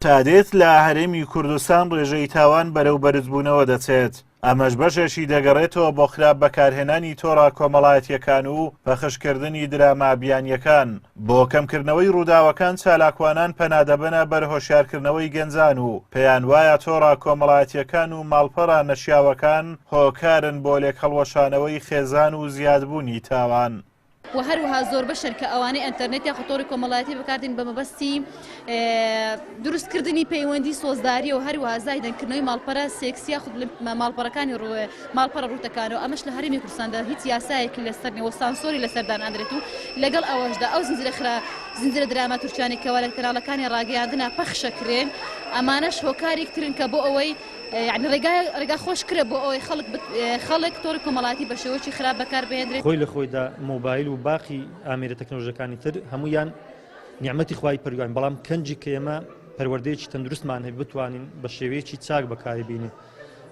تا دێت لە هەرێمی کوردستان ڕێژەی تاوان بەرەو بەرزبوونەوە دەچێت. ئەمەش بەشێکی دەگەڕێتەوە بۆ خراپ بەکارهێنانی تۆڕە کۆمەڵایەتیەکان و بەخشکردنی دراما بیانیەکان. بۆ کەمکردنەوەی ڕووداوەکان چالاکوانان پەنادەبنە بەر هۆشیارکردنەوەی گەنجان و پێیان وایە تۆڕە کۆمەڵایەتیەکان و ماڵپەڕە نەشیاوەکان هۆکارن بۆ لێکهەڵوەشانەوەی خێزان و زیادبوونی تاوان. و هەروەها زۆر بەشن کە ئەوانەی ئەنتەرنێت یا خۆتۆڕی کۆمەڵایەتی بەکاردێن بە مەبەستی دروستکردنی پەیوەندی سۆزداری و هەروەها زایدەنکردنەوەی ماڵپەرە سێکسیا خود ماڵپەڕەکانی ماڵپەڕە ڕوتەکانەوە. ئەمەش لە هەرێمی کوردستاندا هیچ یاسایەکی لەسەر نیە و سانسۆری لەسەردان ئەدرێت و لەگەڵ ئەوەشدا ئەو زنجیرە دراما تورکیانێکەوە لە کەناڵەکانی ڕاگەیاندنا پەخشەکرێن ئەمانەش هۆکارێکترن کە بۆ ئەوەی یعنی ڕێگا خۆشکرە بۆ ئەوەی خەڵک تۆڕی کۆمەڵایەتی بە شێوەیەکی خراپ بەکار بهێنرێت. خۆی لە خۆیدا مۆبایل و باقی ئامێرە تەکنۆلۆژیەکانی تر هەمویان نیعمەتی خوای پەروەردگار، بەڵام کەنجی کە ئێمە پەروەردەیەکی تەندروستمان هەیە بتوانین بە شێوەیەکی چاک بەکاری بینین.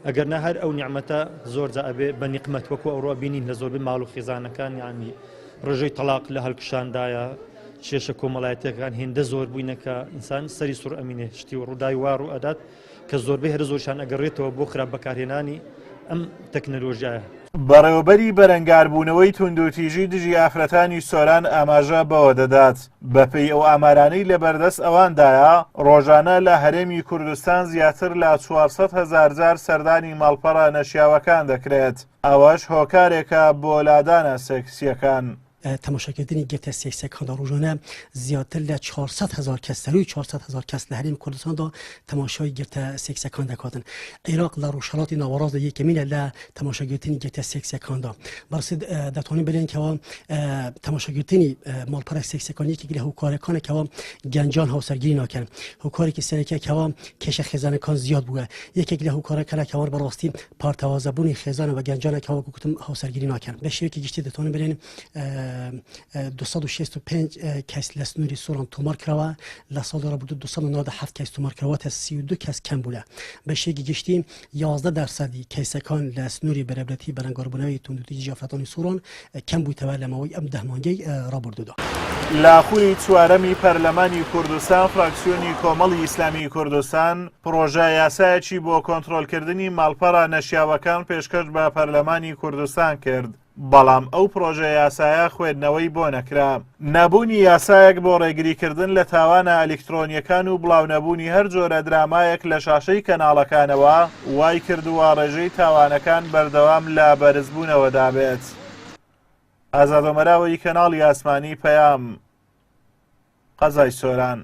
ئەگەرنا هەر ئەو نیعمەتە زۆر جا ئەبێ بە نیقمەت وەکو ئەوڕۆ بینین لە زۆربەی ماڵ و خێزانەکان، یعنی ڕێژەی تەلاق لە هەڵکشاندایە، شێشە کۆمەڵایەتیەکان هێندە زۆر بووینەکە ئینسان سەری سوڕ ئەمینێ شتی و ڕووداوی وار و ئەدات کە زۆربەی هەر زۆرشان ئەگەڕێتەوە بۆ خراپ بەکارهێنانی ئەم تەکنەلۆژیایە. بەڕێوەبەری بەرەنگاربوونەوەی توندوتیژی دژی ئافرەتانی سۆران ئاماژە بەوە دەدات. بەپێی ئەو ئامارانەی لە بەردەست ئەواندایە ڕۆژانە لە هەرێمی کوردستان زیاتر لە 400,000 جار سەردانی ماڵپەڕە نەشیاوەکان دەکرێت. ئەوەش هۆکارێکە بۆ لادانە سێکسیەکان. تەماشاکردنی گرتە سێکسیەکاندا ڕۆژانە زیاتر لە 400,000 کەس سەروی 400,000 کەس لە هەرێمی کوردستاندا تەماشای گرتە سێکسیەکان دەکاتن. عێراق لە ڕۆژهەڵاتی ناوەڕاستدا یەکەمینە لە تەماشاگرتنی گرتە سێکسیەکاندا. بەڕاستی دەتوانین بڵێن کەەوە تەماشاگرتنی ماڵپەڕە سێکسیەکان یەکێک لە هۆکارەکانێکەوە گەنجان هاوسەرگیری ناکەن. هۆکارێکی سەرەکیەکەوە کێشە خێزانەکان زیاد بووە. یەکێک لە هۆکارەکانێکەوە بەڕاستی پارتەوازەبوونی خێزانە و گەنجانێکەوە گوتم هاوسەرگیری ناکەن. بە شێوەیەکی گشتی دەتوانین بڵێن 265 کەس لە سنووری سۆران تۆمار کراوە، لە ساڵی ڕابردوو 297 کەس تۆمار کراوەتە 32 کەس کەم بووە. بە شێوەیەکی گشتی 11% کەیسەکان لە سنووری بەرەبرەتی بەرەنگاربوونەوەی توندوتیژی ئافرەتانی سۆران کەم بوویتەوە لە ماوەی ئەم 10 مانگەی ڕابردوودا. لە خولی چوارەمی پەرلەمانی کوردستان فراکسیۆنی کۆمەڵی ئیسلامی کوردستان پرۆژە یاسایەکی بۆ کۆنتڕۆلکردنی ماڵپەڕە نەشیاوەکان پێشکەش بە پەرلەمانی کوردستان کرد. بەڵام ئەو پرۆژە یاسایە خوێندنەوەی بۆ نەکرا. نەبوونی یاسایەک بۆ ڕێگریکردن لە تاوانە ئەلیکترۆنیەکان و بڵاونەبوونی هەر جۆرە درامایەک لە شاشەی کەناڵەکانەوە وای کردووە ڕێژەی تاوانەکان بەردەوام لە بەرزبوونەوەدا بێت. ئازادۆمەراوەی کەناڵی ئاسمانی پەیام، قەزای سۆران.